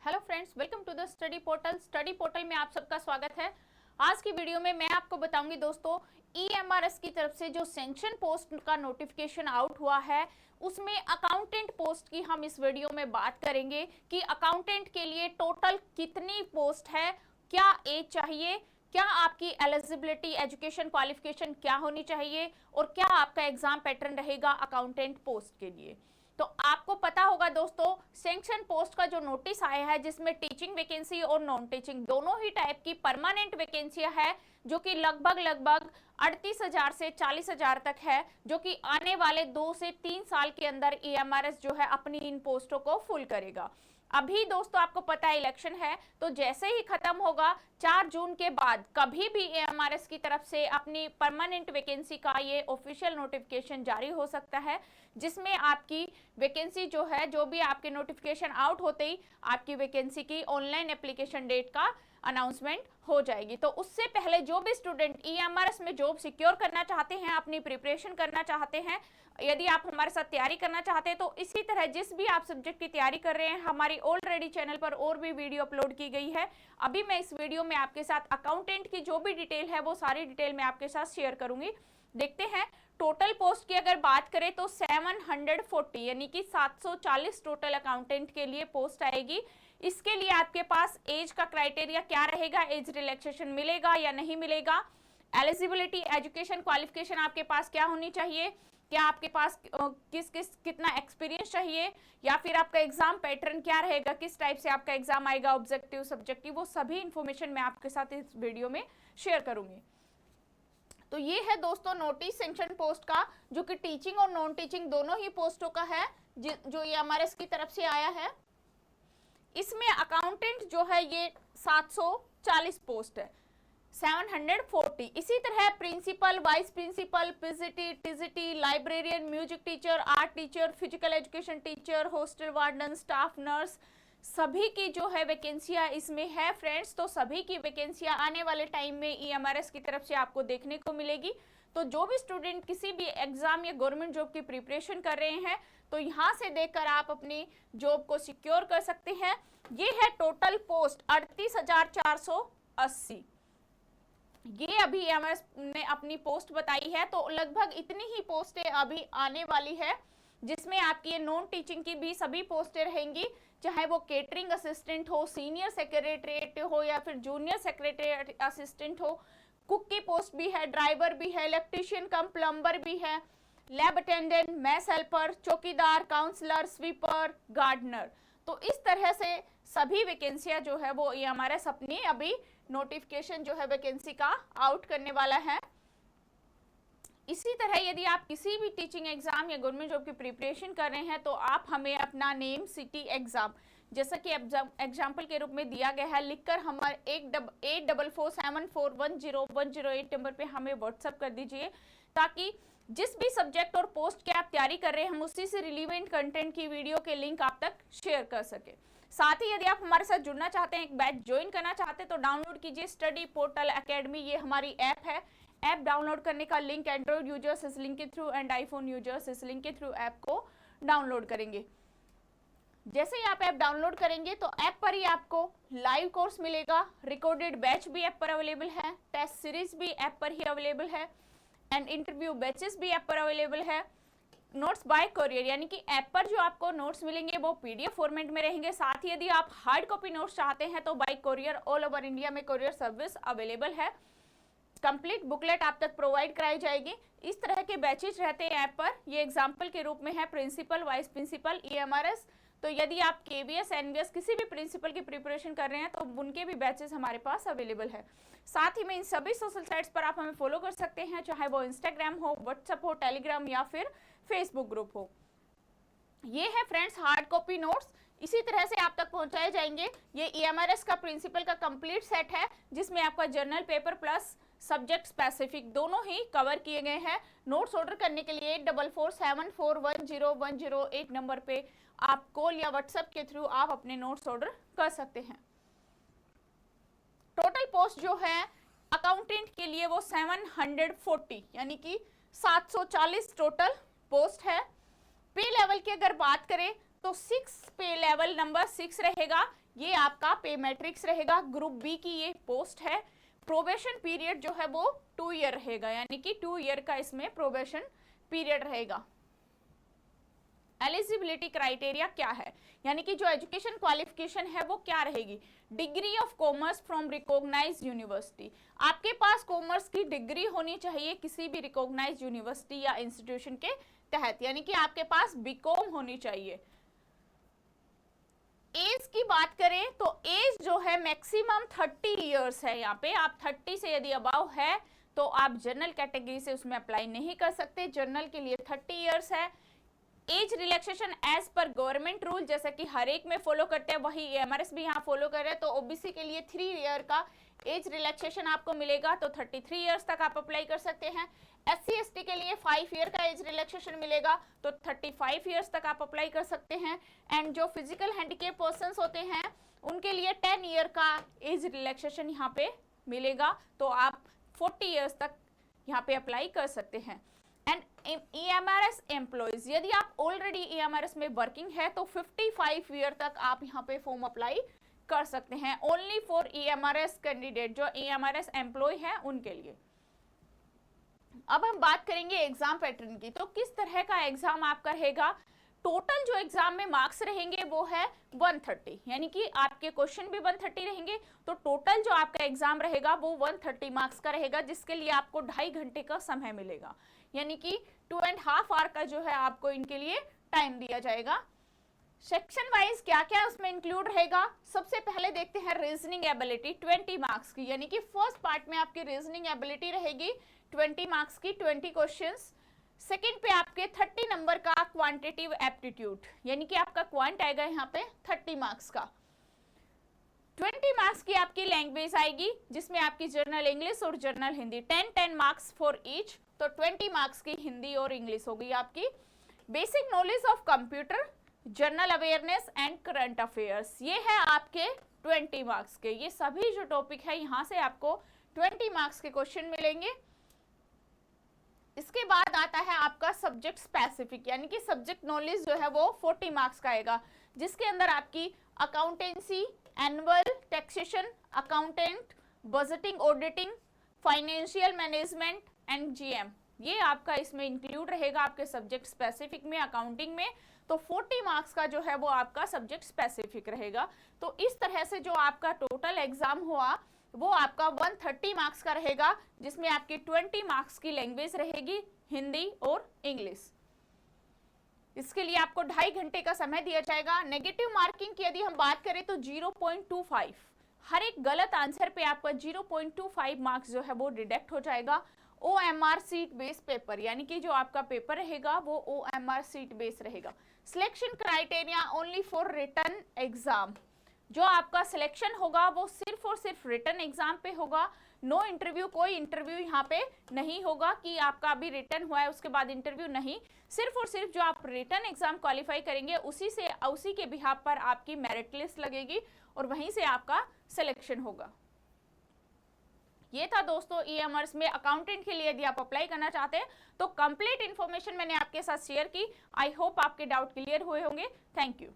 Hello friends, welcome to the study portal. Study portal में आप सबका स्वागत है। आज की वीडियो में मैं आपको बताऊंगी दोस्तों, ईएमआरएस की तरफ से जो सैंक्शन पोस्ट का नोटिफिकेशन आउट हुआ है उसमें अकाउंटेंट पोस्ट की हम इस वीडियो में बात करेंगे कि अकाउंटेंट के लिए टोटल कितनी पोस्ट है, क्या एज चाहिए, क्या आपकी एलिजिबिलिटी, एजुकेशन क्वालिफिकेशन क्या होनी चाहिए और क्या आपका एग्जाम पैटर्न रहेगा अकाउंटेंट पोस्ट के लिए। तो आपको पता होगा दोस्तों, सैंक्शन पोस्ट का जो नोटिस आया है जिसमें टीचिंग वैकेंसी और नॉन टीचिंग दोनों ही टाइप की परमानेंट वैकेंसियां है, जो कि लगभग 38,000 से 40,000 तक है, जो कि आने वाले 2 से 3 साल के अंदर ईएमआरएस जो है अपनी इन पोस्टों को फुल करेगा। अभी दोस्तों आपको पता है इलेक्शन है, तो जैसे ही खत्म होगा 4 जून के बाद कभी भी एएमआरएस की तरफ से अपनी परमानेंट वैकेंसी का ये ऑफिशियल नोटिफिकेशन जारी हो सकता है, जिसमें आपकी वैकेंसी जो है, जो भी आपके नोटिफिकेशन आउट होते ही आपकी वैकेंसी की ऑनलाइन एप्लीकेशन डेट का अनाउंसमेंट हो जाएगी। तो उससे पहले जो भी स्टूडेंट ईएमआरएस में जॉब सिक्योर करना चाहते हैं, अपनी प्रिपरेशन करना चाहते हैं, यदि आप हमारे साथ तैयारी करना चाहते हैं, तो इसी तरह जिस भी आप सब्जेक्ट की तैयारी कर रहे हैं, हमारी ऑलरेडी चैनल पर और भी वीडियो अपलोड की गई है। अभी मैं इस वीडियो में आपके साथ अकाउंटेंट की जो भी डिटेल है वो सारी डिटेल मैं आपके साथ शेयर करूंगी। देखते हैं टोटल पोस्ट की अगर बात करें तो 740 यानी कि 740 टोटल अकाउंटेंट के लिए पोस्ट आएगी। इसके लिए आपके पास एज का क्राइटेरिया क्या रहेगा, एज रिलैक्सेशन मिलेगा या नहीं मिलेगा, एलिजिबिलिटी, एजुकेशन क्वालिफिकेशन आपके पास क्या होनी चाहिए, क्या आपके पास कितना एक्सपीरियंस चाहिए, या फिर आपका एग्जाम पैटर्न क्या रहेगा, किस टाइप से आपका एग्जाम आएगा, ऑब्जेक्टिव, सब्जेक्टिव, वो सभी इंफॉर्मेशन मैं आपके साथ इस वीडियो में शेयर करूंगी। तो ये है दोस्तों नोटिस सैंक्शन पोस्ट का, जो कि टीचिंग और नॉन टीचिंग दोनों ही पोस्टों का है, जो ये हमारे की तरफ से आया है। इसमें अकाउंटेंट जो है ये 740 पोस्ट है, 740। इसी तरह principal, vice principal, PGT, TGT, librarian, music teacher, art teacher, physical education teacher, hostel warden, staff nurse, सभी की जो है वैकेंसियां इसमें है फ्रेंड्स। तो सभी की वैकेंसियां आने वाले टाइम में ईएमआरएस की तरफ से आपको देखने को मिलेगी। तो जो भी स्टूडेंट किसी भी एग्जाम या गवर्नमेंट जॉब की प्रिपरेशन कर रहे हैं, तो यहाँ से देखकर आप अपनी जॉब को सिक्योर कर सकते हैं। ये है टोटल पोस्ट 38,480। ये अभी एमएस ने अपनी पोस्ट बताई है, तो लगभग इतनी ही पोस्टें अभी आने वाली है, जिसमें आपकी ये नॉन टीचिंग की भी सभी पोस्टें रहेंगी, चाहे वो केटरिंग असिस्टेंट हो, सीनियर सेक्रेटरीट हो या फिर जूनियर सेक्रेटरी असिस्टेंट हो, कुक की पोस्ट भी है, ड्राइवर भी है, इलेक्ट्रीशियन कम प्लम्बर भी है, लैब अटेंडेंट, मैस हेल्पर, चौकीदार, काउंसलर, स्वीपर, गार्डनर। तो इस तरह से सभी वैकेंसियां जो है वो ईएमआरएस अपनी अभी नोटिफिकेशन जो है वैकेंसी का आउट करने वाला है। इसी तरह यदि आप किसी भी टीचिंग एग्जाम या गवर्नमेंट जॉब की प्रिपरेशन कर रहे हैं, तो आप हमें अपना नेम, सिटी, एग्जाम, जैसा कि एग्जाम्पल के रूप में दिया गया है, लिखकर हमारे 8447410108 नंबर पे हमें व्हाट्सएप कर दीजिए, ताकि जिस भी सब्जेक्ट और पोस्ट के आप तैयारी कर रहे हैं, हम उसी से रिलीवेंट कंटेंट की वीडियो के लिंक आप तक शेयर कर सके। साथ ही यदि आप हमारे साथ जुड़ना चाहते हैं, एक बैच ज्वाइन करना चाहते हैं, तो डाउनलोड कीजिए स्टडी पोर्टल एकेडमी। ये हमारी ऐप है। ऐप डाउनलोड करने का लिंक एंड्रॉइड यूजर्स इस लिंक के थ्रू एंड आईफोन यूजर्स इस लिंक के थ्रू ऐप को डाउनलोड करेंगे। जैसे ही आप ऐप डाउनलोड करेंगे तो ऐप पर ही आपको लाइव कोर्स मिलेगा, रिकॉर्डेड बैच भी ऐप पर अवेलेबल है, टेस्ट सीरीज भी ऐप पर ही अवेलेबल है, एंड इंटरव्यू बैचेस भी ऐप पर अवेलेबल है। नोट्स बाय कोरियर, यानी कि ऐप पर जो आपको नोट्स मिलेंगे वो पीडीएफ फॉर्मेट में रहेंगे। साथ ही यदि आप हार्ड कॉपी नोट्स चाहते हैं तो bye courier all over India में कोरियर सर्विस अवेलेबल है। कंप्लीट बुकलेट आप तक प्रोवाइड कराई जाएगी। इस तरह के बैचेज रहते हैं ऐप पर। ये एग्जाम्पल के रूप में है प्रिंसिपल, वाइस प्रिंसिपल, ईएमआरएस। तो यदि आप केवीएस, एनवीएस किसी भी प्रिंसिपल की प्रिपरेशन कर रहे हैं, तो उनके भी बैचेस हमारे पास अवेलेबल है। साथ ही में इन सभी सोशल साइट्स पर आप हमें फॉलो कर सकते हैं, चाहे वो इंस्टाग्राम हो, व्हाट्सएप हो, टेलीग्राम या फिर फेसबुक ग्रुप हो। ये है फ्रेंड्स हार्ड कॉपी नोट्स, इसी तरह से आप तक पहुंचाए जाएंगे। ये ईएमआरएस का प्रिंसिपल का कंप्लीट सेट है, जिसमें आपका journal paper plus subject specific दोनों ही कवर किए गए हैं। नोट्स ऑर्डर करने के लिए 8447410108 नंबर पे आप कॉल या व्हाट्सएप के थ्रू आप अपने नोट्स ऑर्डर कर सकते हैं। टोटल पोस्ट जो है अकाउंटेंट के लिए वो 740 यानी कि 740 टोटल पोस्ट है। पे लेवल की अगर बात करें तो 6 पे लेवल नंबर 6 रहेगा, ये आपका पे मैट्रिक्स रहेगा। ग्रुप बी की ये पोस्ट है। प्रोबेशन पीरियड जो है वो 2 ईयर रहेगा, यानी कि 2 ईयर का इसमें प्रोबेशन पीरियड रहेगा। एलिजिबिलिटी क्राइटेरिया क्या है, यानी कि जो एजुकेशन क्वालिफिकेशन है वो क्या रहेगी, degree of commerce from recognised university. आपके पास कॉमर्स की डिग्री होनी चाहिए किसी भी रिकॉग्नाइज्ड यूनिवर्सिटी या इंस्टीट्यूशन के तहत, यानी कि आपके पास बीकॉम होनी चाहिए। एज की बात करें तो एज जो है मैक्सिमम 30 इयर्स है। यहाँ पे आप 30 से यदि अबाव है तो आप जनरल कैटेगरी से उसमें अप्लाई नहीं कर सकते, जनरल के लिए 30 इयर्स है। एज रिलैक्सेशन एज पर गवर्नमेंट रूल, जैसा कि हर एक में फॉलो करते हैं वही एमआरएस भी यहाँ फॉलो कर रहे हैं। तो ओबीसी के लिए 3 ईयर का एज रिलैक्सेशन आपको मिलेगा, तो 33 इयर्स तक आप अप्लाई कर सकते हैं। एससी एसटी के लिए 5 ईयर का एज रिलैक्सेशन मिलेगा, तो 35 इयर्स तक आप अप्लाई कर सकते हैं। एंड जो फिजिकल हैंडीकेप पर्संस होते हैं उनके लिए 10 ईयर का एज रिलैक्सेशन यहाँ पे मिलेगा, तो आप 40 इयर्स तक यहाँ पे अप्लाई कर सकते हैं। एंड ईएमआरएस एम्प्लॉइज, यदि आप ऑलरेडी ईएमआरएस में वर्किंग है तो 55 ईयर तक आप यहाँ पे फॉर्म अप्लाई कर सकते हैं। ओनली फॉर ईएमआरएस कैंडिडेट, जो ईएमआरएस एम्प्लॉय है उनके लिए। अब हम बात करेंगे एग्जाम पैटर्न की, तो किस तरह का एग्जाम आपका रहेगा। टोटल जो एग्जाम में मार्क्स रहेंगे वो है 130, यानी कि आपके क्वेश्चन भी 130 रहेंगे, तो टोटल जो आपका एग्जाम रहेगा वो 130 मार्क्स का रहेगा, जिसके लिए आपको 2.5 घंटे का समय मिलेगा, यानी कि 2.5 आवर का जो है आपको इनके लिए टाइम दिया जाएगा। सेक्शन वाइज क्या क्या उसमें इंक्लूड रहेगा, सबसे पहले देखते हैं रीजनिंग एबिलिटी 20 मार्क्स की, यानी कि फर्स्ट पार्ट में आपकी रीजनिंग एबिलिटी रहेगी 20 मार्क्स की, 20 क्वेश्चंस। सेकंड पे आपके 30 नंबर का क्वांटिटेटिव एप्टीट्यूड, यानी कि आपका क्वांट आएगा यहाँ पे 30 मार्क्स का। 20 मार्क्स की आपकी लैंग्वेज आएगी, जिसमें आपकी जर्नल इंग्लिश और journal Hindi, 10 marks for each, तो 20 मार्क्स की हिंदी और इंग्लिश हो गई आपकी। Basic knowledge of computer, general awareness and current affairs, ये है आपके 20 मार्क्स के। ये सभी जो टॉपिक है यहाँ से आपको 20 मार्क्स के क्वेश्चन मिलेंगे। इसके बाद आता है आपका सब्जेक्ट स्पेसिफिक, यानी कि सब्जेक्ट नॉलेज जो है वो 40 मार्क्स का आएगा, जिसके अंदर आपकी accountancy, annual taxation, accountant, budgeting, auditing, financial management and GM, ये आपका इसमें इंक्लूड रहेगा आपके सब्जेक्ट स्पेसिफिक में, अकाउंटिंग में। तो 40 मार्क्स का जो है वो आपका सब्जेक्ट स्पेसिफिक रहेगा। तो इस तरह से जो आपका टोटल एग्जाम हुआ वो आपका 130 मार्क्स का रहेगा, जिसमें आपकी 20 मार्क्स की लैंग्वेज रहेगी, हिंदी और इंग्लिश। इसके लिए आपको 2.5 घंटे का समय दिया जाएगा। नेगेटिव मार्किंग की यदि हम बात करें तो 0.25, हर एक गलत आंसर पे आपका 0.25 मार्क्स जो है वो डिडक्ट हो जाएगा। OMR सीट बेस पेपर, यानी कि जो आपका पेपर रहेगा वो OMR सीट बेस रहेगा। Selection criteria only for written exam, जो आपका सिलेक्शन होगा वो सिर्फ और सिर्फ रिटन एग्जाम पे होगा। नो इंटरव्यू, कोई इंटरव्यू यहाँ पे नहीं होगा कि आपका अभी रिटन हुआ है उसके बाद इंटरव्यू नहीं, सिर्फ और सिर्फ जो आप रिटन एग्जाम क्वालिफाई करेंगे उसी के बिहाफ पर आपकी मेरिट लिस्ट लगेगी और वहीं से आपका सिलेक्शन होगा। ये था दोस्तों ईएमआरएस में अकाउंटेंट के लिए यदि आप अप्लाई करना चाहते हैं तो कंप्लीट इन्फॉर्मेशन मैंने आपके साथ शेयर की। आई होप आपके डाउट क्लियर हुए होंगे। Thank you.